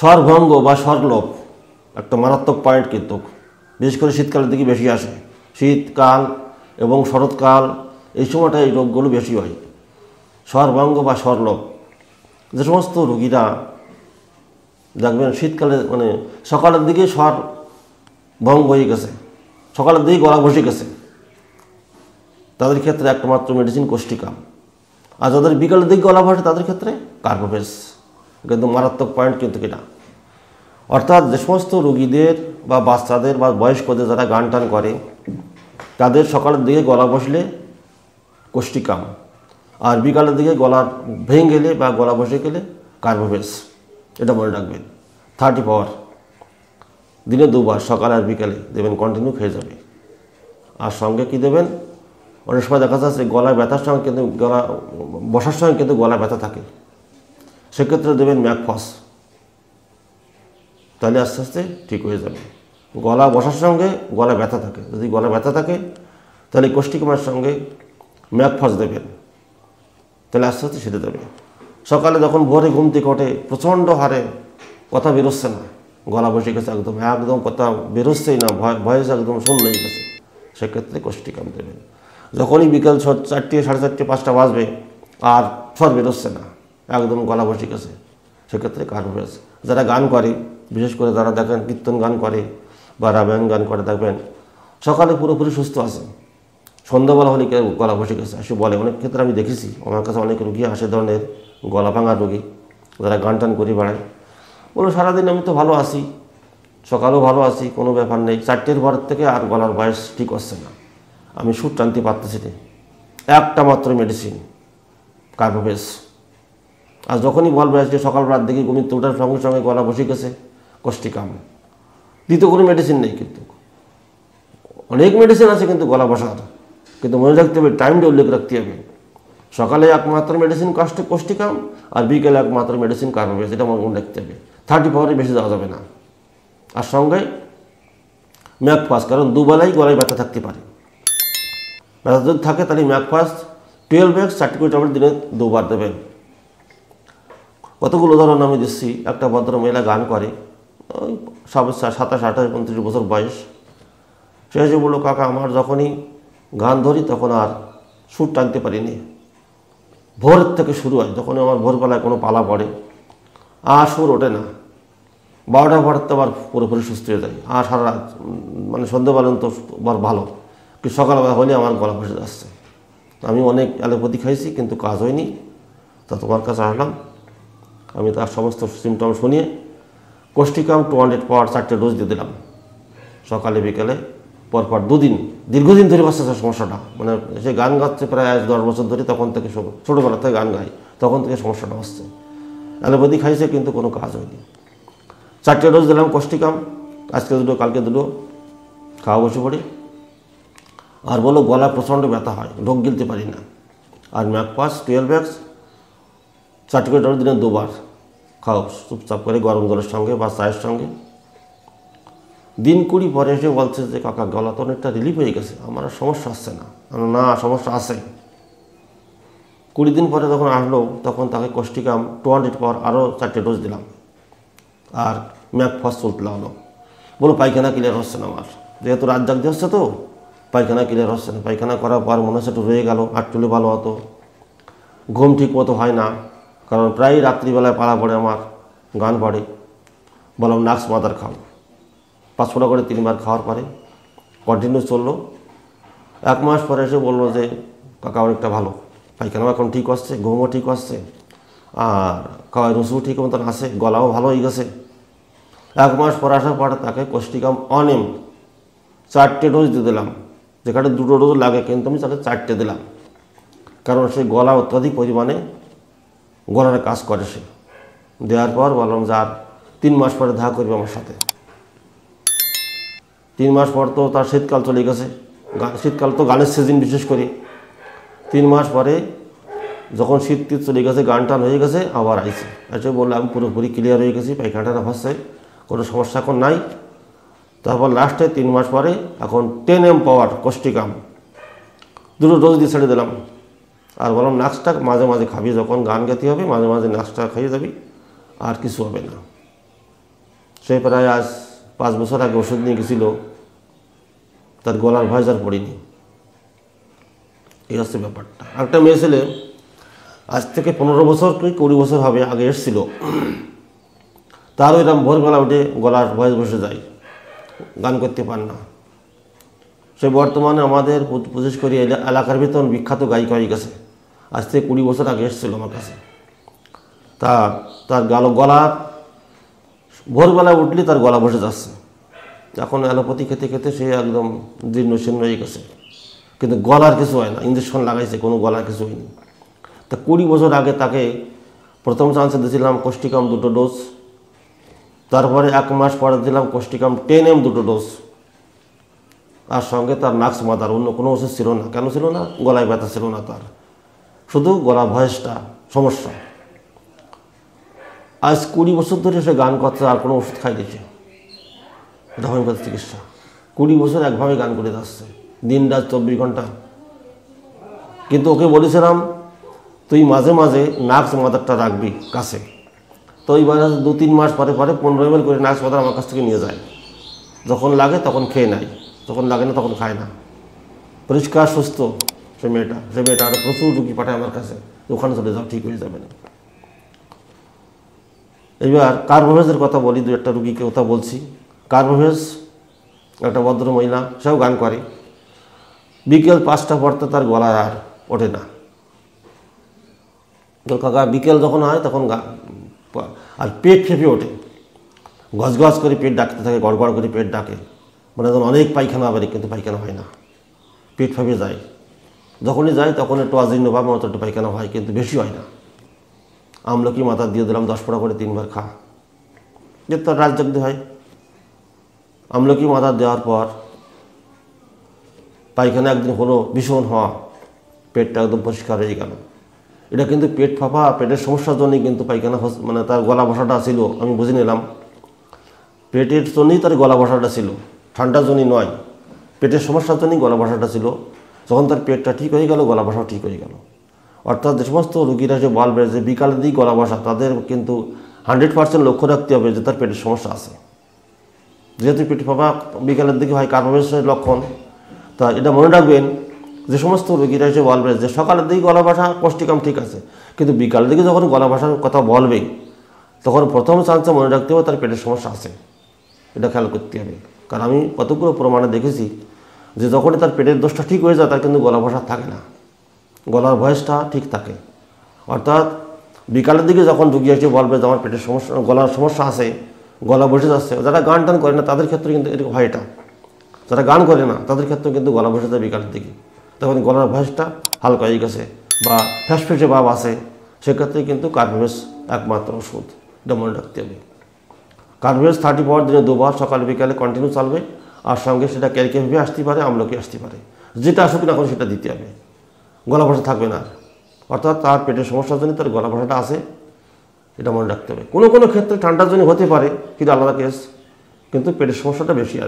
স্বরভঙ্গ বা স্বরলোপ একটা মারাত্মক পয়েন্ট, কিন্তু বিশেষ করে শীতকালের দিকে বেশি আসে। শীতকাল এবং শরৎকাল এই সময়টা এই রোগগুলো বেশি হয়। স্বরভঙ্গ বা স্বরলোপ, যে সমস্ত রোগীরা দেখবেন শীতকালে মানে সকালের দিকে স্বর ভঙ্গ হয়ে গেছে, সকালের দিকে গলা বসে গেছে, তাদের ক্ষেত্রে একমাত্র মেডিসিন কোষ্টিকাম। আর যাদের বিকালের দিকে গলা বসে তাদের ক্ষেত্রে কার্বোভেজ। কিন্তু মারাত্মক পয়েন্ট কিন্তু কিনা, অর্থাৎ যে সমস্ত রোগীদের বা বাচ্চাদের বা বয়স্কদের যারা গান টান করে তাদের সকালের দিকে গলা বসলে কোষ্টিকাম, আর বিকালের দিকে গলা ভেঙে গেলে বা গলা বসে গেলে কার্বোভেজ। এটা মনে রাখবেন। 30 পাওয়ার দিনে 2 বার সকাল আর বিকালে দেবেন, কন্টিনিউ খেয়ে যাবে। আর সঙ্গে কি দেবেন, অনেক সময় দেখা যাচ্ছে গলায় ব্যথার সঙ্গে কিন্তু গলা বসার সঙ্গে কিন্তু গলা ব্যথা থাকে, সেক্ষেত্রে দেবেন ম্যাকফস, তাহলে আস্তে আস্তে ঠিক হয়ে যাবে। গলা বসার সঙ্গে গলা ব্যথা থাকে, যদি গলা ব্যথা থাকে তাহলে কোষ্টিকামের সঙ্গে ম্যাকফস দেবেন, তাহলে আস্তে আস্তে সেরে যাবে। সকালে যখন ভোরে ঘুম থেকে ওঠে প্রচণ্ড হারে কথা বেরোচ্ছে না, গলা বসে গেছে, একদম একদম কথা বেরোচ্ছেই না, ভয়েস একদম শূন্য হয়ে গেছে, সেক্ষেত্রে কোষ্টিকাম দেবেন। যখনই বিকাল 4টে, 4:30, 5টা বাজবে আর স্বর বেরোচ্ছে না, একদম গলা বসে গেছে, সেক্ষেত্রে কার্বোভেজ। যারা গান করে, বিশেষ করে যারা দেখেন কীর্তন গান করে বা রামায়ণ গান করে, দেখবেন সকালে পুরোপুরি সুস্থ আছে, সন্ধ্যাবেলা হলে কেউ গলা বসে গেছে আসে বলে। অনেক ক্ষেত্রে আমি দেখেছি, আমার কাছে অনেক রুগী আসে ধরনের গলা ভাঙার রোগী, যারা গান টান করে বেড়ায়, বলো সারাদিন আমি তো ভালো আছি, সকালেও ভালো আছি, কোনো ব্যাপার নেই, 4টের পর থেকে আর গলার বয়স ঠিক হচ্ছে না, আমি সুর টানতে পারতেছি না, একটা মাত্র মেডিসিন কার্বোভেজ। আর যখনই বলবে আজকে সকালবেলার দিকে ঘুমিয়ে ওঠার সঙ্গে সঙ্গে গলা বসে গেছে, কোষ্টিকাম। দ্বিতীয় কোনো মেডিসিন নেই, কিন্তু অনেক মেডিসিন আছে কিন্তু গলা বসার, কিন্তু মনে রাখতে হবে, টাইমটা উল্লেখ রাখতে হবে। সকালে একমাত্র মেডিসিন কোষ্টিকাম, আর বিকেলে একমাত্র মেডিসিন কার্বোভেজ, এটা মনে রাখতে হবে। 30 পাওয়ারে বেশি যাওয়া যাবে না। আর সঙ্গে ম্যাকফাস, কারণ দুবেলাই গলায় ব্যথা থাকতে পারে, ব্যথা যদি থাকে তাহলে ম্যাকফাস 12x 40 করে ট্যাবলেট দিনে 2 বার দেবেন। কতগুলো উদাহরণ আমি দিচ্ছি। একটা ভদ্র মহিলা গান করে, ওই 27, 28, 29 বছর বয়স। সে এসে বললো, কাকা আমার যখনই গান ধরি তখন আর সুর টানতে পারিনি, ভোরের থেকে শুরু হয়, যখন আমার ভোরবেলায় কোনো পালা পড়ে আর সুর ওঠে না, 12টা পড়তে আবার পুরোপুরি সুস্থ হয়ে যায়, আর সারা রাত মানে সন্ধ্যেবেলা তো আবার ভালো, কিন্তু সকালবেলা হলে আমার গলা বসে যাচ্ছে। আমি অনেক অ্যালোপ্যাথি খাইছি কিন্তু কাজ হয়নি, তা তোমার কাছে আসলাম। আমি তার সমস্ত সিমটম শুনিয়ে কোষ্টিকাম 200 পাওয়ার 4টে ডোজ দিয়ে দিলাম, সকালে বিকেলে পরপর 2 দিন। দীর্ঘদিন ধরে বাঁচছে সমস্যাটা, মানে সে গান গাচ্ছে প্রায় 10 বছর ধরে, তখন থেকে ছোটোবেলা থেকে গান গায়, তখন থেকে সমস্যাটা হচ্ছে। অ্যালোপ্যাথি খাইছে কিন্তু কোনো কাজ হয়নি। 4টে ডোজ দিলাম কোষ্টিকাম, আজকে 2, কালকে 2, খাওয়া বসে পড়ি। আর বলো গলা প্রচণ্ড ব্যথা হয়, ঢোক গিলতে পারি না। আর ম্যাকফাস 12x 40 করে ট্যাবলেট দিনে 2 বার খাও, চুপচাপ করে গরম জলের সঙ্গে বা চায়ের সঙ্গে। দিন 20 পরে এসে বলছে যে কাকা গলা তো অনেকটা রিলিফ হয়ে গেছে, আমার আর সমস্যা আসছে না। না, সমস্যা আছে। 20 দিন পরে যখন আসলো তখন তাকে কোষ্টিকাম 200 পাওয়ার আরও 4টে ডোজ দিলাম, আর ম্যাকফাস চলতে লাগলো। বলো পায়খানা ক্লিয়ার হচ্ছে না আমার, যেহেতু রাত জাগতে হচ্ছে তো পায়খানা ক্লিয়ার হচ্ছে না। পায়খানা করার পর মনে হচ্ছে একটু রয়ে গেল, আটটুলে ভালো হতো। ঘুম ঠিক মতো হয় না, কারণ প্রায় রাত্রিবেলায় পালা পড়ে আমার, গান পড়ে। বললাম নাক্স মাদার খাও, 5 ফোঁটা করে 3 বার খাওয়ার পরে কন্টিনিউ চললো। 1 মাস পরে এসে বললো যে কাকা অনেকটা ভালো, পায়খানাও এখন ঠিক হচ্ছে, ঘুমও ঠিক হচ্ছে, আর খাওয়ায় রসুও ঠিক মতন আসে, গলাও ভালো হয়ে গেছে। 1 মাস পর আসার পরে তাকে কোষ্টিকাম অনেম 4টে ডোজ দিয়ে দিলাম, যেখানে 2টো ডোজ লাগে কিন্তু আমি তাকে 4টে দিলাম, কারণ সে গলা অত্যাধিক পরিমাণে গলার কাজ করে। সে দেওয়ার পর বললাম যে আর 3 মাস পরে দেখা করবে আমার সাথে। 3 মাস পর তো তার শীতকাল চলে গেছে, শীতকাল তো গানের সিজন বিশেষ করে। 3 মাস পরে যখন শীত চলে গেছে, গান টান হয়ে গেছে, আবার আইছে, এসে বললে আমি পুরোপুরি ক্লিয়ার হয়ে গেছি, পায়খানাটা ভাসছে, কোনো সমস্যা এখন নাই। তারপর লাস্টে 3 মাস পরে এখন 10m পাওয়ার কোষ্টিকাম 2টো ডোজ দিয়ে ছেড়ে দিলাম। আর বললাম নাক্সটা মাঝে মাঝে খাবি, যখন গান গাইতে হবে মাঝে মাঝে নাক্সটা খাইয়ে যাবি, আর কিছু হবে না। সে প্রায় আজ 5 বছর আগে ওষুধ নিয়ে গেছিল, তার গলার ভয়েস আর পড়েনি। এই হচ্ছে ব্যাপারটা। একটা মেয়ে ছেলে আজ থেকে 15 বছর কি 20 বছর হবে আগে এসেছিল, তারও এরকম ভোরবেলা উঠে গলার ভয়েস বসে যায়, গান করতে পারে না। সে বর্তমানে আমাদের বিশেষ করে এলাকার ভিতর বিখ্যাত গায়িকা হয়ে গেছে। আজ থেকে 20 বছর আগে এসেছিল আমার কাছে। তার গলা ভোরবেলা উঠলে তার গলা বসে যাচ্ছে। এখন অ্যালোপ্যাথি খেতে খেতে সে একদম জীর্ণ শীর্ণ হয়ে গেছে, কিন্তু গলার কিছু হয় না। ইঞ্জেকশন লাগাইছে, কোনো গলার কিছু হয়নি। তা 20 বছর আগে তাকে প্রথম চান্সে দিয়েছিলাম কোষ্টিকাম 2 ডোজ, তারপরে 1 মাস পরে দিলাম কোষ্টিকাম 10 2 ডোজ, আর সঙ্গে তার নাক্স মাদার, অন্য কোনো ওষুধ ছিল না। কেন ছিল না? গলায় ব্যথা ছিল না তার, শুধু গলা ভয়েসটা সমস্যা। আজ 20 বছর ধরে সে গান করছে, আর কোনো ওষুধ খাই দিচ্ছে। এটা হোমিওপ্যাথি চিকিৎসা। 20 বছর একভাবে গান করে যাচ্ছে, দিন রাত 24 ঘন্টা। কিন্তু ওকে বলেছিলাম তুই মাঝে মাঝে নাক্স মাদারটা রাখবি কাছে। তো এইবার 2-3 মাস পরে 15 ml করে নাক্স মাদার আমার কাছ থেকে নিয়ে যায়। যখন লাগে তখন খেয়ে নেয়, যখন লাগে না তখন খায় না। পরিষ্কার সুস্থ সে মেয়েটা আরও প্রচুর রুগী পাঠায় আমার কাছে, ওখানে চলে যাও, ঠিক হয়ে যাবে না। এবার কার্বোভেজের কথা বলি, 2-1টা রুগীকে কথা বলছি। কার্বোভেজ একটা ভদ্র মহিলা, সেও গান করে। বিকেল 5টা পড়তে তার গলার আর ওঠে না। তো কাকা বিকেল যখন হয় তখন আর পেট ফেঁপে ওঠে, গজগজ করে পেট ডাকতে থাকে, গড়গড় করে পেট ডাকে, মানে যখন অনেক পায়খানা বাড়ি, কিন্তু পায়খানা হয় না, পেট ফেঁপে যায়। যখনই যায় তখন একটু অজীর্ণ ভাব মতো একটু পায়খানা হয়, কিন্তু বেশি হয় না। আমলকি মাথা দিয়ে দিলাম 10 ফোঁটা করে 3 বার খা, যে তার রাত জাগতে হয়। আমলকি মাথা দেওয়ার পর পায়খানা একদিন হলো, ভীষণ হওয়া, পেটটা একদম পরিষ্কার হয়ে গেল। এটা কিন্তু পেট ফাঁপা, পেটের সমস্যার জন্যই কিন্তু পায়খানা, মানে তার গলা বসাটা ছিল। আমি বুঝে নিলাম পেটের জন্যই তার গলা বসাটা ছিল, ঠান্ডার জন্যই নয়, পেটের সমস্যার জন্যই গলা বসাটা ছিল। যখন তার পেটটা ঠিক হয়ে গেল, গলা বসাও ঠিক হয়ে গেল। অর্থাৎ যে সমস্ত রুগীরা যে বলবে যে বিকালের দিকে গলা বসা, তাদের কিন্তু 100% লক্ষ্য রাখতে হবে যে তার পেটের সমস্যা আছে। যেহেতু পেট ফাঁপা বিকালের দিকে হয়, কার্বোভেজের লক্ষণ। তা এটা মনে রাখবেন, যে সমস্ত রোগীরা এসে বলবে যে সকালের দিকে গলা বসা কোষ্টিকাম ঠিক আছে, কিন্তু বিকালের দিকে যখন গলা বসার কথা বলবে তখন প্রথম চান্সে মনে রাখতে হবে তার পেটের সমস্যা আছে। এটা খেয়াল করতে হবে। কারণ আমি কতগুলো প্রমাণে দেখেছি যে যখনই তার পেটের দোষটা ঠিক হয়ে যায়, তার কিন্তু গলা বসা থাকে না, গলার ভয়েসটা ঠিক থাকে। অর্থাৎ বিকালের দিকে যখন রুগী এসে বলবে যে আমার পেটের সমস্যা, গলার সমস্যা আছে, গলা বসে যাচ্ছে, যারা গান টান করে না তাদের ক্ষেত্রে কিন্তু এরকম হয়। এটা যারা গান করে না তাদের ক্ষেত্রে কিন্তু গলা বসে যায় বিকালের দিকে, তখন গলার ভয়েসটা হালকা হয়ে গেছে বা ফ্যাসফেসে ভাব আছে, সেক্ষেত্রে কিন্তু কার্বোভেজ একমাত্র ওষুধ। এটা মনে রাখতে হবে। কার্বোভেজ 30 পাওয়ার দিনে 2 বার সকালে বিকালে কন্টিনিউ চলবে, আর সঙ্গে সেটা ক্যালকেভিয়া আসতে পারে, আমলকি আসতে পারে, যেটা আসুক না এখন সেটা দিতে হবে। গলা বসা থাকবে না, অর্থাৎ তার পেটের সমস্যার জন্য তার গলা বসাটা আছে, এটা মনে রাখতে হবে। কোনো কোনো ক্ষেত্রে ঠান্ডার জন্য হতে পারে, কিন্তু আলাদা কেস, কিন্তু পেটের সমস্যাটা বেশি আছে।